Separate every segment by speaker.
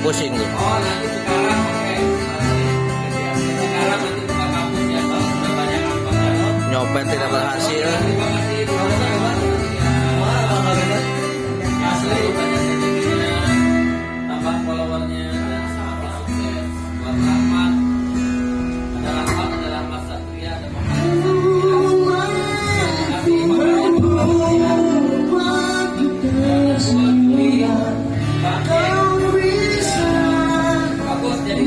Speaker 1: pusing tuh.
Speaker 2: Oh nanti sekarang oke. Sekarang nanti buka kampus ya kalau sudah banyak angpauan.
Speaker 1: Nyopet tidak berhasil.
Speaker 2: Terima kasih. Asli banyak sedikitnya. Tambah followernya dan semakin sukses. Buat Rahmat. Ada Rahmat, ada Rahmat Satria, ada Muhammad bagus jadi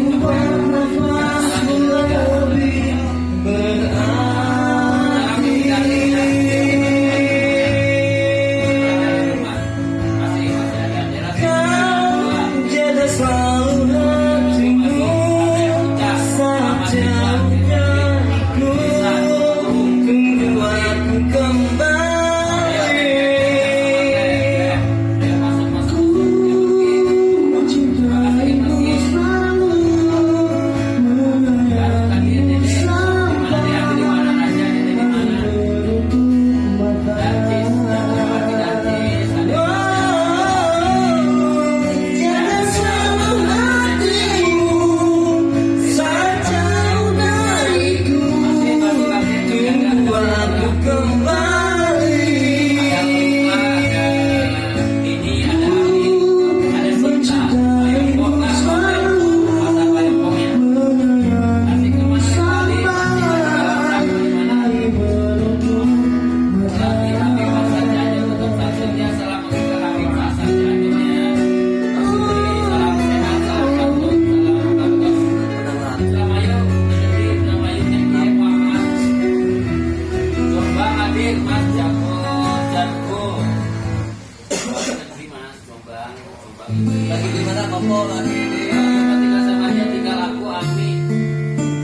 Speaker 2: lagi di mana Kopo lagi di tinggal sama aja tinggal aku Ami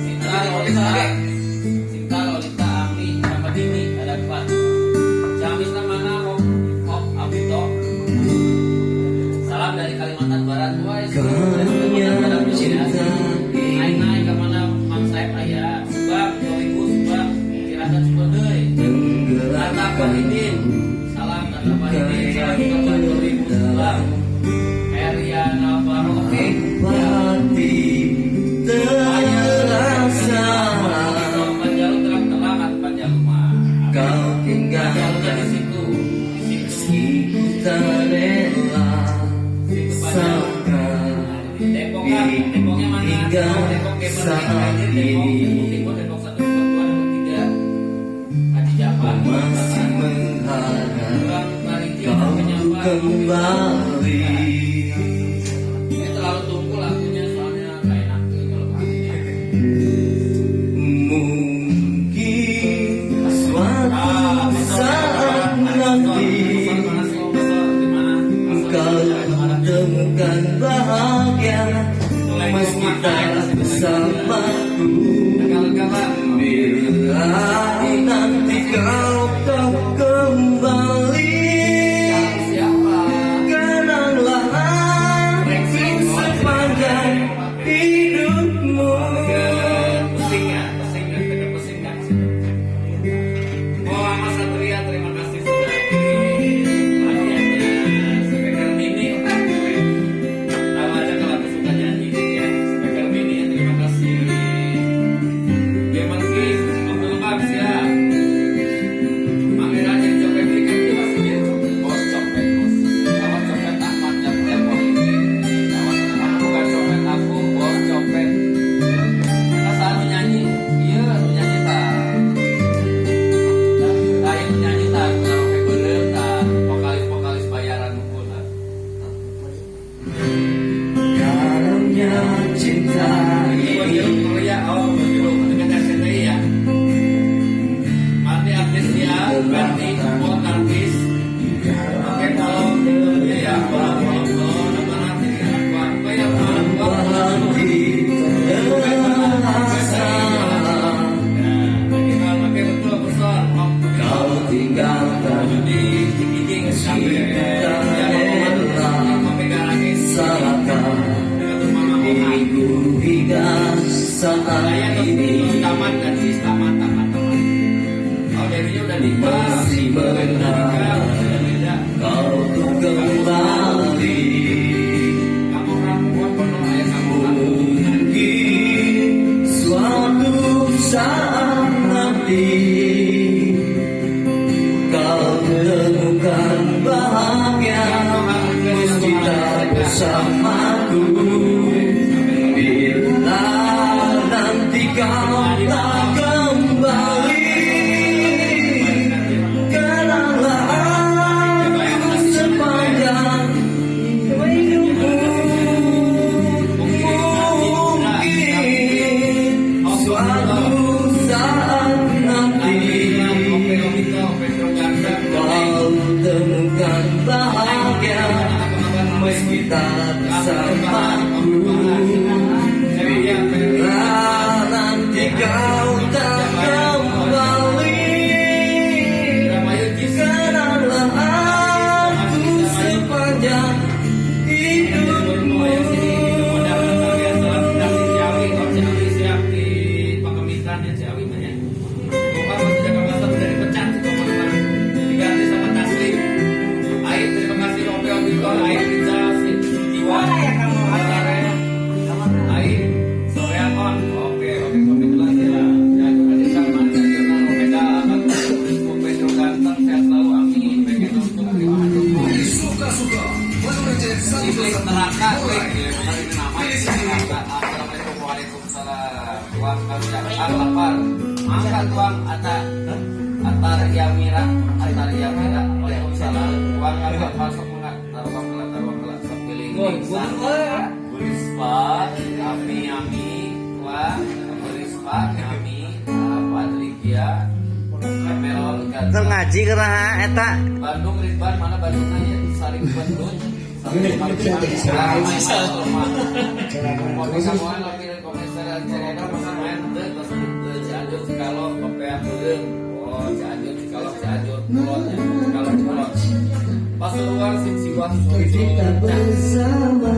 Speaker 2: Sinta Lolita Ami sama Dini ada 4 Jamis namanya Om Abito salam dari Kalimantan Barat guys naik kemana Mang Saib ayah Subang 2000 Subang Kirasan Subang Tata Bahidin salam Tata Bahidin salam kabar 2000 Subang Eriana Baroke
Speaker 1: Hati terasa
Speaker 2: Panjalu terang-terangan Panjalu mah
Speaker 1: kau tinggal
Speaker 2: di situ
Speaker 1: meski ku tak rela sangka
Speaker 2: Depoknya mana? Depok
Speaker 1: saat ini
Speaker 2: Depok 1, Depok 2, Depok 3 Haji Japan
Speaker 1: masih mengharap kau kembali.
Speaker 2: Terlalu tunggu lagunya soalnya gak enak kalau
Speaker 1: Mungkin suatu saat nanti kau temukan bahagia meski tak bersamaku. Bila nanti kau tak kembali, kenanglah aku sepanjang hidupmu.
Speaker 2: Pusing kan? Muhammad Satria, terima kasih sudah hadiahnya speaker mini. Tahu aja kalau aku suka nyanyi ya. Speaker mini, terima kasih. Gamer Kiss, Abdul Babs ya. Pangeran yang copet tiket itu masih dia bos copet bos. Awas copet Ahmad dan telepon ini. Awas aku bukan copet aku, bos copet. Masa anu nyanyi, iya anu nyanyi tak. Lain nyanyi tak, karaoke bener tak. Vokalis bayaran pun tak.
Speaker 1: Karunia cinta ini
Speaker 2: Korea, oh dengan RCTI ya. Marti artis ya, Berni, Paul artis. Oke kalau ya, kalau nama nanti apa ya,
Speaker 1: hati terasa kau tinggalkan meski tak rela salahkan diriku hingga saat ini masih berharap kau tuh kembali. kau temukan bahagia meski tak bersamaku. Bila nanti kau tak kembali, kenanglah aku sepanjang hidupku. Mungkin suatu saat nanti kau temukan bahagia meski tak bersamaku. Bila nanti kau tak kembali, kenanglah aku sepanjang hidupmu.
Speaker 2: Klik neraka, klik nama neraka. Assalamualaikum waalaikumsalam. Tuang lapar, angkat tuang atar Yamira. Waalaikumsalam. Tuang angkat masuk enggak? Taruh kelak sepiling. Burispa, kami tuang Burispa, kami Patrikia, Kamerol,
Speaker 3: Keur ngaji keraha eta.
Speaker 2: Bandung Ridwan, mana Bandung nanya saling Bandung. Pasuruan sing siwa
Speaker 1: Kita bersama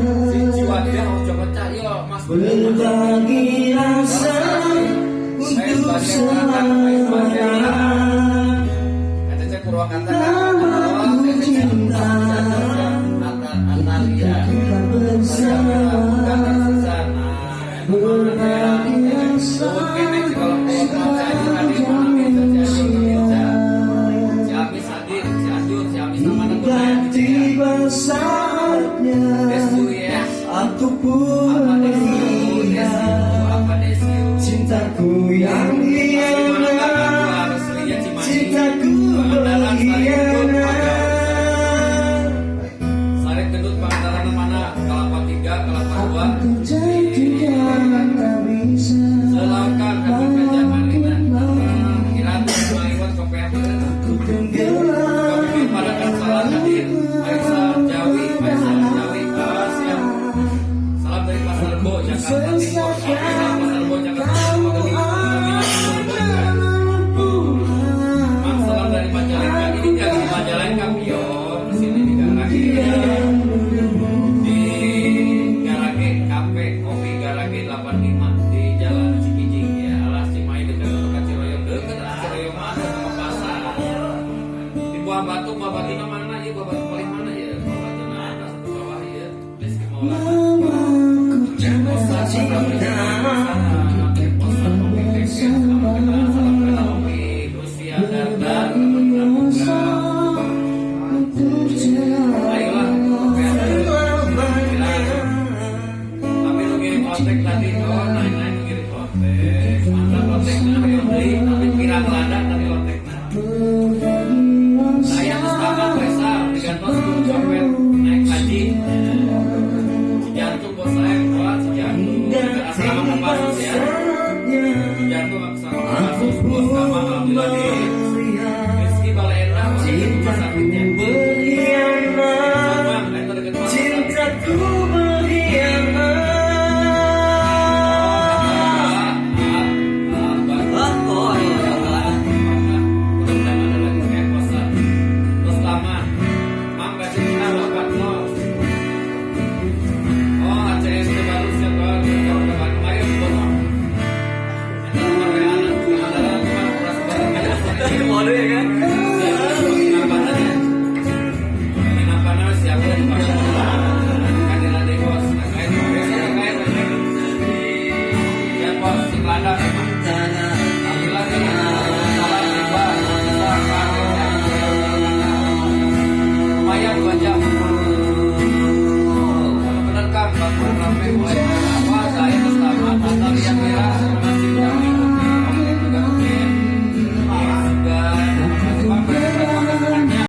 Speaker 1: berbagi rasa untuk selamanya. Namaku cinta, kita bersama berbagi rasa.